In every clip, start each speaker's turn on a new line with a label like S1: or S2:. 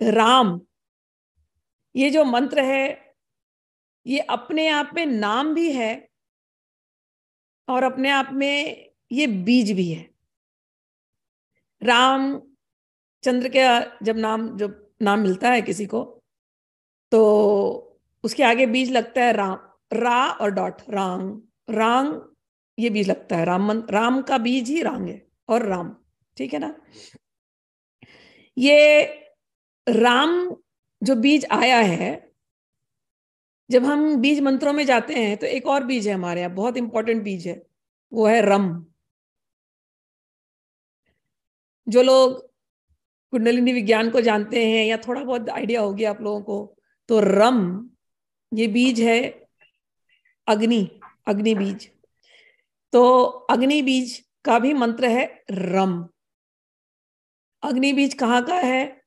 S1: राम, ये जो मंत्र है ये अपने आप में नाम भी है और अपने आप में ये बीज भी है। राम चंद्र के जब नाम मिलता है किसी को तो उसके आगे बीज लगता है राम, रा और डॉट, रांग, रांग, ये बीज लगता है। राम का बीज ही रांग है और राम, ठीक है ना। ये राम जो बीज आया है, जब हम बीज मंत्रों में जाते हैं तो एक और बीज है हमारे यहाँ, बहुत इंपॉर्टेंट बीज है, वो है रम। जो लोग कुंडलिनी विज्ञान को जानते हैं या थोड़ा बहुत आइडिया हो गया आप लोगों को, तो रम ये बीज है अग्नि, अग्नि बीज। तो अग्नि बीज का भी मंत्र है रम। अग्नि बीज कहाँ का है?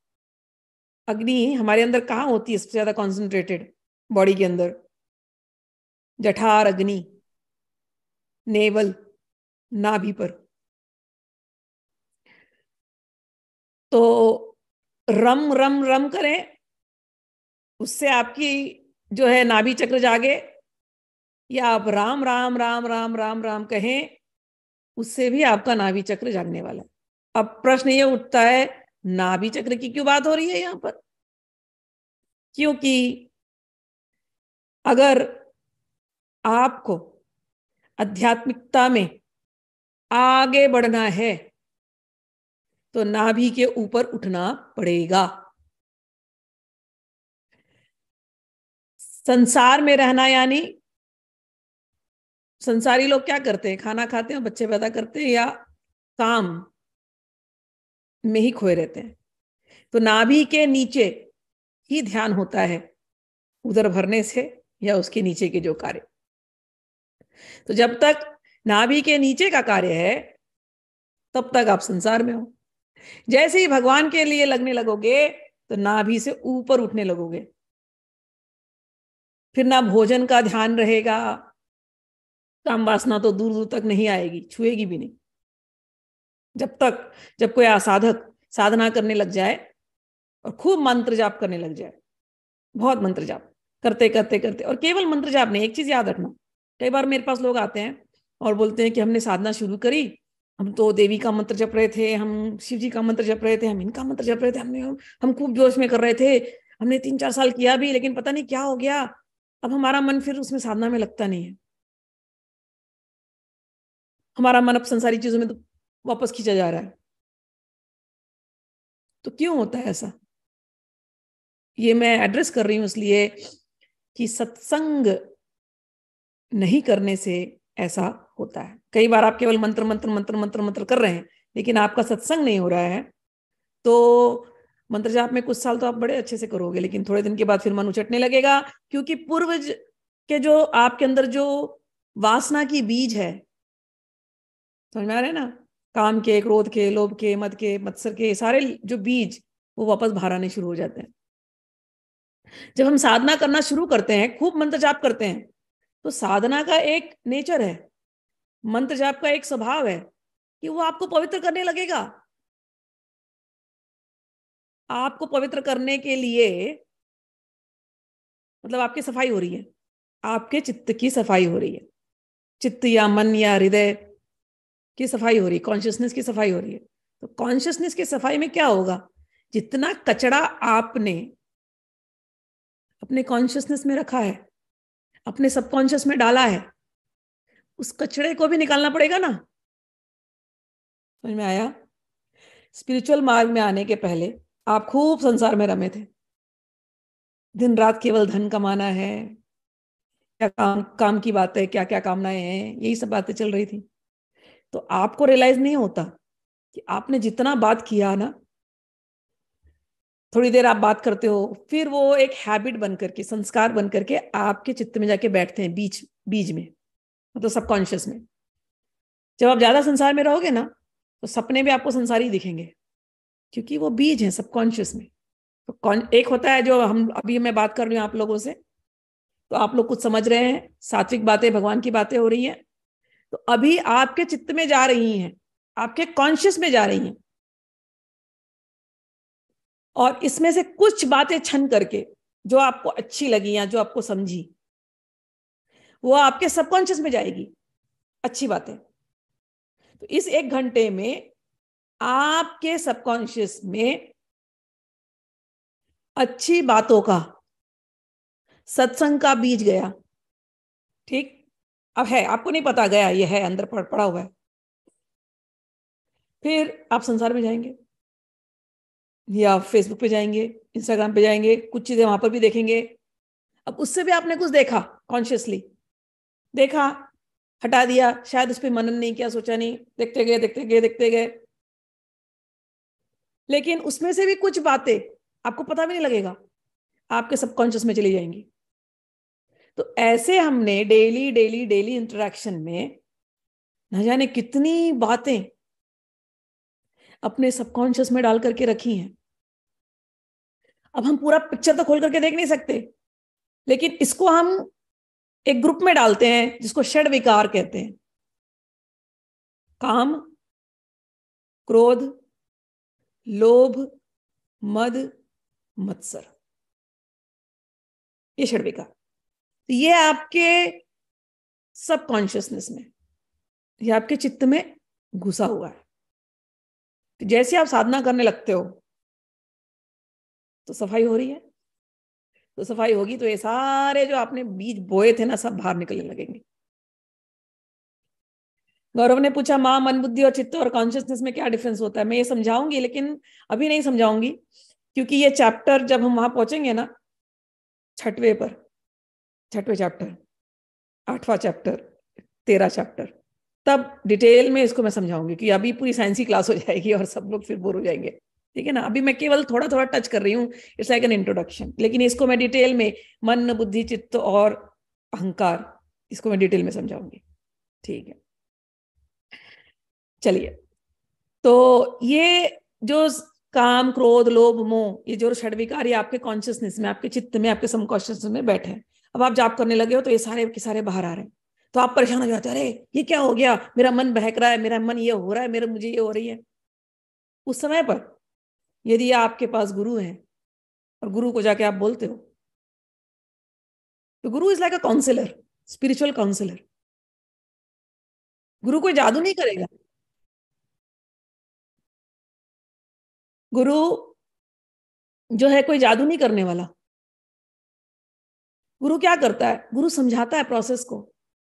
S1: अग्नि हमारे अंदर कहाँ होती है सबसे ज्यादा कॉन्सेंट्रेटेड बॉडी के अंदर? जठर अग्नि, नेवल, नाभि पर। तो रम रम रम करें, उससे आपकी जो है नाभि चक्र जागे, या आप राम राम राम राम राम राम कहें, उससे भी आपका नाभि चक्र जागने वाला है। अब प्रश्न ये उठता है, नाभि चक्र की क्यों बात हो रही है यहां पर? क्योंकि अगर आपको आध्यात्मिकता में आगे बढ़ना है तो नाभि के ऊपर उठना पड़ेगा। संसार में रहना यानी, संसारी लोग क्या करते हैं? खाना खाते हैं, बच्चे पैदा करते हैं, या काम में ही खोए रहते हैं। तो नाभि के नीचे ही ध्यान होता है, उधर भरने से या उसके नीचे के जो कार्य। तो जब तक नाभि के नीचे का कार्य है तब तक आप संसार में हो। जैसे ही भगवान के लिए लगने लगोगे तो नाभि से ऊपर उठने लगोगे। फिर ना भोजन का ध्यान रहेगा, काम वासना तो दूर दूर तक नहीं आएगी, छुएगी भी नहीं। जब कोई असाधक साधना करने लग जाए और खूब मंत्र जाप करने लग जाए, बहुत मंत्र जाप करते करते करते, और केवल मंत्र जाप नहीं, एक चीज याद रखना, कई बार मेरे पास लोग आते हैं और बोलते हैं कि हमने साधना शुरू करी, हम तो देवी का मंत्र जप रहे थे, हम शिव जी का मंत्र जप रहे थे, हम इनका मंत्र जप रहे थे, हम खूब जोश में कर रहे थे, हमने 3-4 साल किया भी, लेकिन पता नहीं क्या हो गया, अब हमारा मन फिर उसमें साधना में लगता नहीं है। हमारा मन अब संसारी चीजों में तो वापस खींचा जा रहा है। तो क्यों होता है ऐसा? ये मैं एड्रेस कर रही हूं इसलिए कि सत्संग नहीं करने से ऐसा होता है। कई बार आप केवल मंत्र मंत्र मंत्र मंत्र मंत्र कर रहे हैं लेकिन आपका सत्संग नहीं हो रहा है, तो मंत्र जाप में कुछ साल तो आप बड़े अच्छे से करोगे, लेकिन थोड़े दिन के बाद फिर मन उचटने लगेगा, क्योंकि पूर्वज के जो आपके अंदर जो वासना की बीज है, समझ में आ रहे हैं ना, काम के, क्रोध के, लोभ के, मद के, मत्सर के, सारे जो बीज वो वापस बाहर आने शुरू हो जाते हैं। जब हम साधना करना शुरू करते हैं, खूब मंत्र जाप करते हैं, तो साधना का एक नेचर है, मंत्र जाप का एक स्वभाव है कि वो आपको पवित्र करने लगेगा। आपको पवित्र करने के लिए मतलब आपकी सफाई हो रही है, आपके चित्त की सफाई हो रही है, चित्त या मन या हृदय की सफाई हो रही है, कॉन्शियसनेस की सफाई हो रही है। तो कॉन्शियसनेस की सफाई में क्या होगा? जितना कचरा आपने अपने कॉन्शियसनेस में रखा है, अपने सबकॉन्शियस में डाला है, उस कचरे को भी निकालना पड़ेगा ना। समझ में आया? स्पिरिचुअल मार्ग में आने के पहले आप खूब संसार में रमे थे, दिन रात केवल धन कमाना है, क्या काम काम की बात है, क्या क्या कामनाएं हैं, यही सब बातें चल रही थी। तो आपको रियलाइज नहीं होता कि आपने जितना बात किया ना, थोड़ी देर आप बात करते हो, फिर वो एक हैबिट बन करके, संस्कार बन करके आपके चित्त में जाके बैठते हैं, बीज बीज में, मतलब सबकॉन्शियस में। जब आप ज्यादा संसार में रहोगे ना तो सपने भी आपको संसारी दिखेंगे, क्योंकि वो बीज है सबकॉन्शियस में। तो एक होता है जो हम अभी मैं बात कर रही हूँ आप लोगों से, तो आप लोग कुछ समझ रहे हैं, सात्विक बातें, भगवान की बातें हो रही हैं, तो अभी आपके चित्त में जा रही हैं, आपके कॉन्शियस में जा रही हैं। और इसमें से कुछ बातें छन करके जो आपको अच्छी लगी या जो आपको समझी, वो आपके सबकॉन्शियस में जाएगी, अच्छी बातें। तो इस 1 घंटे में आपके सबकॉन्शियस में अच्छी बातों का, सत्संग का बीज गया। ठीक, अब है, आपको नहीं पता, गया, ये है अंदर पड़ा हुआ है। फिर आप संसार में जाएंगे, या फेसबुक पे जाएंगे, इंस्टाग्राम पे जाएंगे, कुछ चीजें वहां पर भी देखेंगे। अब उससे भी आपने कुछ देखा, कॉन्शियसली देखा, हटा दिया, शायद उस पर मनन नहीं किया, सोचा नहीं, देखते गए देखते गए देखते गए, लेकिन उसमें से भी कुछ बातें आपको पता भी नहीं लगेगा, आपके सबकॉन्शियस में चली जाएंगी। तो ऐसे हमने डेली डेली डेली इंटरेक्शन में न जाने कितनी बातें अपने सबकॉन्शियस में डाल करके रखी हैं। अब हम पूरा पिक्चर तो खोल करके देख नहीं सकते, लेकिन इसको हम एक ग्रुप में डालते हैं जिसको षड विकार कहते हैं। काम, क्रोध, लोभ, मद, मत्सर, ये षड विकार। तो ये आपके सबकॉन्शियसनेस में, ये आपके चित्त में घुसा हुआ है। तो जैसे आप साधना करने लगते हो तो सफाई हो रही है, तो सफाई होगी तो ये सारे जो आपने बीज बोए थे ना, सब बाहर निकलने लगेंगे। गौरव ने पूछा, माँ, मन, बुद्धि और चित्त और कॉन्शियसनेस में क्या डिफरेंस होता है? मैं ये समझाऊंगी, लेकिन अभी नहीं समझाऊंगी, क्योंकि ये चैप्टर जब हम वहां पहुंचेंगे ना, छठवें पर, छठवें चैप्टर, 8वां चैप्टर, 13 चैप्टर, तब डिटेल में इसको मैं समझाऊंगी, कि अभी पूरी साइंसी क्लास हो जाएगी और सब लोग फिर बोर हो जाएंगे। ठीक है ना, अभी मैं केवल थोड़ा थोड़ा टच कर रही हूँ, इट्स लाइक एन इंट्रोडक्शन, लेकिन इसको मैं डिटेल में, मन, बुद्धि, चित्त और अहंकार, इसको मैं डिटेल में समझाऊंगी। ठीक है, चलिए। तो ये जो काम, क्रोध, लोभ, मोह, ये जो षड्विकार आपके कॉन्शियसनेस में, आपके चित्त में, आपके सबकॉन्शियस में बैठे हैं। अब आप जाप करने लगे हो तो ये सारे के सारे बाहर आ रहे हैं, तो आप परेशान हो जाते हैं, अरे ये क्या हो गया, मेरा मन बहक रहा है, मेरा मन ये हो रहा है, मेरा मुझे ये हो रही है। उस समय पर यदि आपके पास गुरु है और गुरु को जाके आप बोलते हो, तो guru is like a counselor, spiritual counselor. Guru कोई जादू नहीं करेगा। गुरु जो है कोई जादू नहीं करने वाला। गुरु क्या करता है? गुरु समझाता है प्रोसेस को,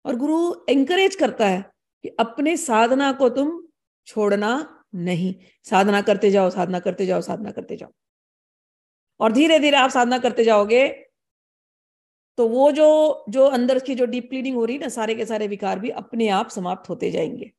S1: और गुरु एंकरेज करता है कि अपने साधना को तुम छोड़ना नहीं, साधना करते जाओ, साधना करते जाओ, साधना करते जाओ। और धीरे धीरे आप साधना करते जाओगे तो वो जो जो अंदर की जो डीप क्लीनिंग हो रही है ना, सारे के सारे विकार भी अपने आप समाप्त होते जाएंगे।